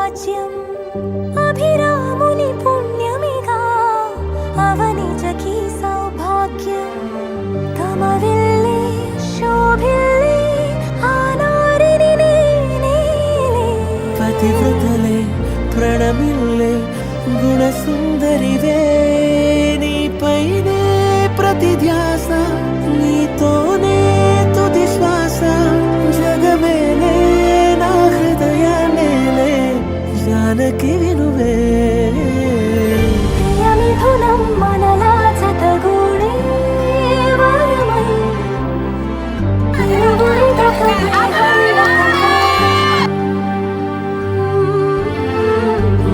రాజ్యం అభిరాముని పుణ్యమిగా అవనిజకి సౌభాగ్యం తమ విల్లే శోభిల్లే ఆనారిని నేనేలే పతివ్రతలే ప్రణమిల్లే గుణసుందరివే నీపైనే ప్రతి ధ్యాస నీతోనే తుది శ్వాస జగమేలే నా హృదయమేలే జానకి వినువే ప్రియమిథునం మనలా జతగూడే వరమై ఇరువురి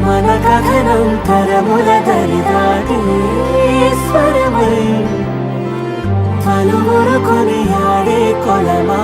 మన కథనం తరముల దరిదాటి స్వరమై పలువురు కొనియాడే కొలమా